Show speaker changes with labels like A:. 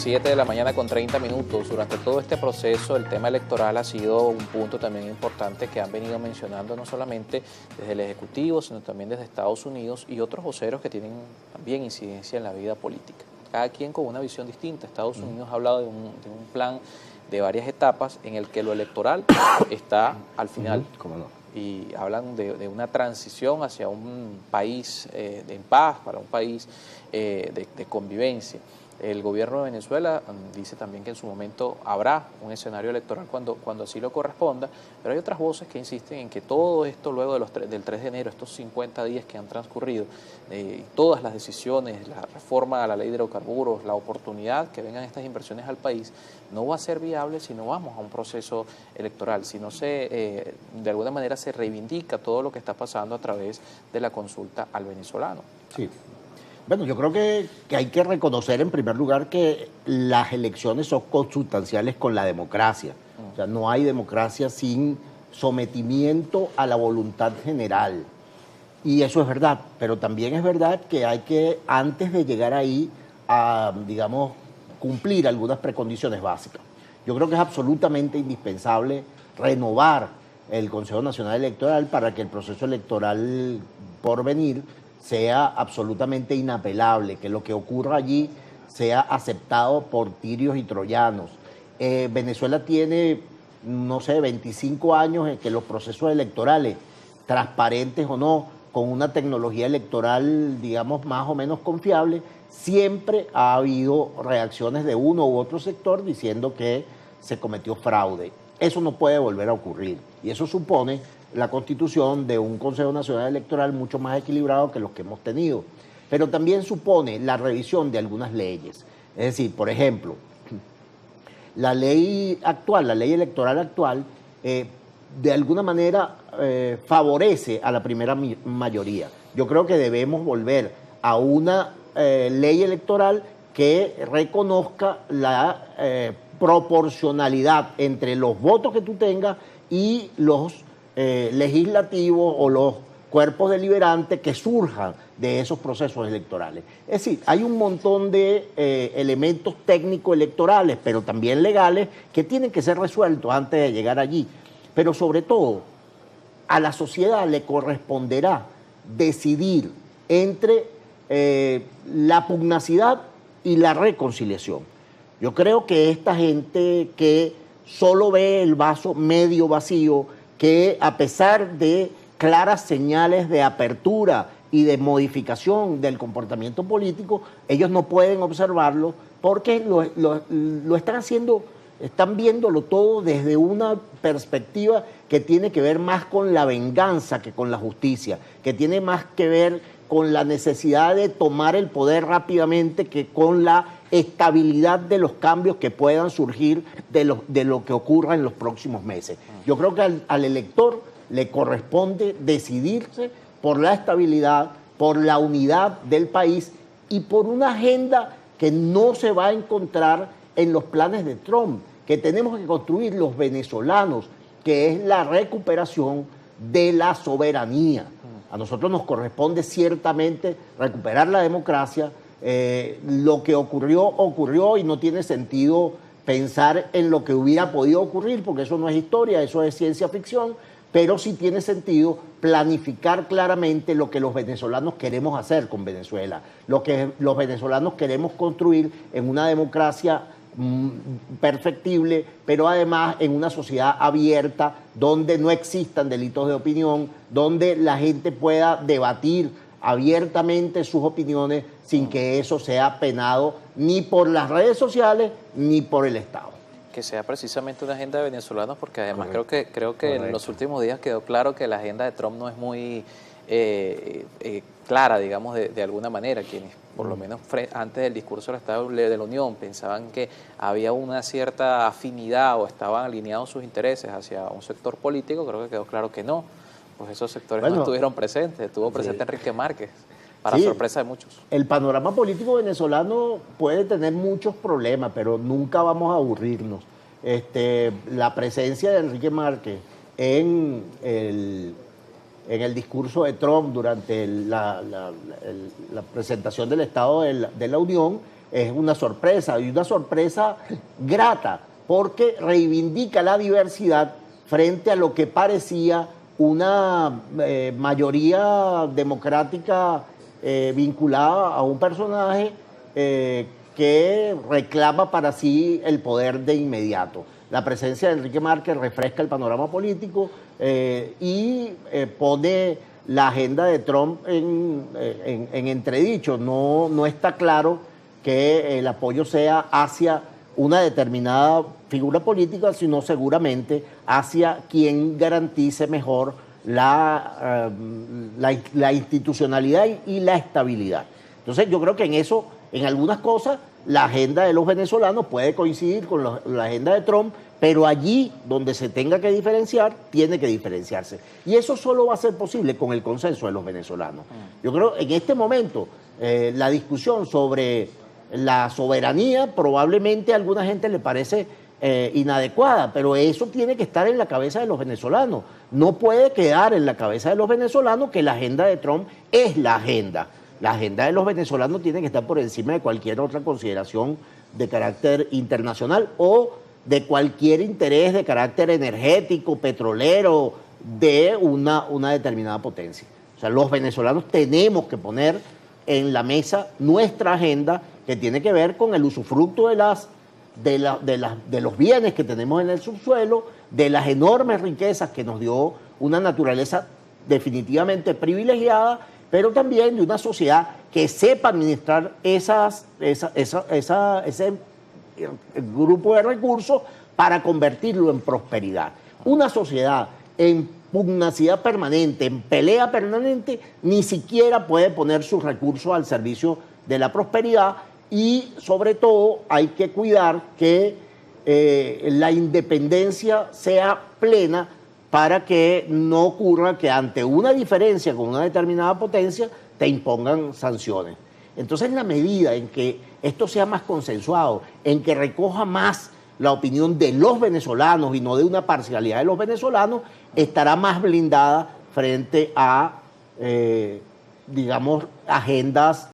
A: 7 de la mañana con 30 minutos. Durante todo este proceso el tema electoral ha sido un punto también importante que han venido mencionando no solamente desde el Ejecutivo, sino también desde Estados Unidos y otros voceros que tienen también incidencia en la vida política. Cada quien con una visión distinta. Estados Unidos ha hablado de un plan de varias etapas en el que lo electoral está al final.
B: ¿Cómo no?
A: Y hablan de una transición hacia un país en paz, para un país de convivencia. El gobierno de Venezuela dice también que en su momento habrá un escenario electoral cuando así lo corresponda, pero hay otras voces que insisten en que todo esto luego del 3 de enero, estos 50 días que han transcurrido, todas las decisiones, la reforma a la ley de hidrocarburos, la oportunidad que vengan estas inversiones al país, no va a ser viable si no vamos a un proceso electoral, si no se, de alguna manera se reivindica todo lo que está pasando a través de la consulta al venezolano.
B: Sí. Bueno, yo creo que hay que reconocer en primer lugar que las elecciones son consustanciales con la democracia. O sea, no hay democracia sin sometimiento a la voluntad general. Y eso es verdad, pero también es verdad que hay que, antes de llegar ahí, a, digamos, cumplir algunas precondiciones básicas. Yo creo que es absolutamente indispensable renovar el Consejo Nacional Electoral para que el proceso electoral por venir sea absolutamente inapelable, que lo que ocurra allí sea aceptado por tirios y troyanos. Venezuela tiene, no sé, 25 años en que los procesos electorales, transparentes o no, con una tecnología electoral, digamos, más o menos confiable, siempre ha habido reacciones de uno u otro sector diciendo que se cometió fraude. Eso no puede volver a ocurrir y eso supone la constitución de un Consejo Nacional Electoral mucho más equilibrado que los que hemos tenido. Pero también supone la revisión de algunas leyes. Es decir, por ejemplo, la ley actual, la ley electoral actual, de alguna manera favorece a la primera mayoría. Yo creo que debemos volver a una ley electoral que reconozca la proporcionalidad entre los votos que tú tengas y los legislativos o los cuerpos deliberantes que surjan de esos procesos electorales. Es decir, hay un montón de elementos técnicos electorales, pero también legales, que tienen que ser resueltos antes de llegar allí. Pero sobre todo, a la sociedad le corresponderá decidir entre la pugnacidad y la reconciliación. Yo creo que esta gente que solo ve el vaso medio vacío, que a pesar de claras señales de apertura y de modificación del comportamiento político, ellos no pueden observarlo porque lo están haciendo, están viéndolo todo desde una perspectiva que tiene que ver más con la venganza que con la justicia, que tiene más que ver con la necesidad de tomar el poder rápidamente que con la estabilidad de los cambios que puedan surgir de lo que ocurra en los próximos meses. Yo creo que al elector le corresponde decidirse por la estabilidad, por la unidad del país y por una agenda que no se va a encontrar en los planes de Trump, que tenemos que construir los venezolanos, que es la recuperación de la soberanía. A nosotros nos corresponde ciertamente recuperar la democracia. Lo que ocurrió y no tiene sentido pensar en lo que hubiera podido ocurrir, porque eso no es historia, eso es ciencia ficción, pero sí tiene sentido planificar claramente lo que los venezolanos queremos hacer con Venezuela, lo que los venezolanos queremos construir en una democracia perfectible, pero además en una sociedad abierta donde no existan delitos de opinión, donde la gente pueda debatir abiertamente sus opiniones sin que eso sea penado ni por las redes sociales ni por el Estado.
A: Que sea precisamente una agenda de venezolanos, porque además creo que en los últimos días quedó claro que la agenda de Trump no es muy clara, digamos, de alguna manera. Quienes, por lo menos antes del discurso del Estado de la Unión, pensaban que había una cierta afinidad o estaban alineados sus intereses hacia un sector político, creo que quedó claro que no. Pues esos sectores no estuvieron presentes, estuvo presente Enrique Márquez, para sorpresa de muchos.
B: El panorama político venezolano puede tener muchos problemas, pero nunca vamos a aburrirnos. La presencia de Enrique Márquez en el discurso de Trump durante la presentación del Estado de la Unión es una sorpresa, y una sorpresa grata, porque reivindica la diversidad frente a lo que parecía una mayoría democrática vinculada a un personaje que reclama para sí el poder de inmediato. La presencia de Enrique Márquez refresca el panorama político y pone la agenda de Trump en entredicho. No está claro que el apoyo sea hacia una determinada figura política, sino seguramente hacia quien garantice mejor la institucionalidad y la estabilidad. Entonces yo creo que en eso, en algunas cosas, la agenda de los venezolanos puede coincidir con la agenda de Trump, pero allí donde se tenga que diferenciar, tiene que diferenciarse. Y eso solo va a ser posible con el consenso de los venezolanos. Yo creo en este momento la discusión sobre la soberanía probablemente a alguna gente le parece inadecuada, pero eso tiene que estar en la cabeza de los venezolanos. No puede quedar en la cabeza de los venezolanos que la agenda de Trump es la agenda. La agenda de los venezolanos tiene que estar por encima de cualquier otra consideración de carácter internacional o de cualquier interés de carácter energético, petrolero, de una determinada potencia. O sea, los venezolanos tenemos que poner en la mesa nuestra agenda que tiene que ver con el usufructo de los bienes que tenemos en el subsuelo, de las enormes riquezas que nos dio una naturaleza definitivamente privilegiada, pero también de una sociedad que sepa administrar ese grupo de recursos para convertirlo en prosperidad. Una sociedad en pugnacidad permanente, en pelea permanente, ni siquiera puede poner sus recursos al servicio de la prosperidad y, sobre todo, hay que cuidar que la independencia sea plena para que no ocurra que ante una diferencia con una determinada potencia te impongan sanciones. Entonces, en la medida en que esto sea más consensuado, en que recoja más la opinión de los venezolanos y no de una parcialidad de los venezolanos, estará más blindada frente a, digamos, agendas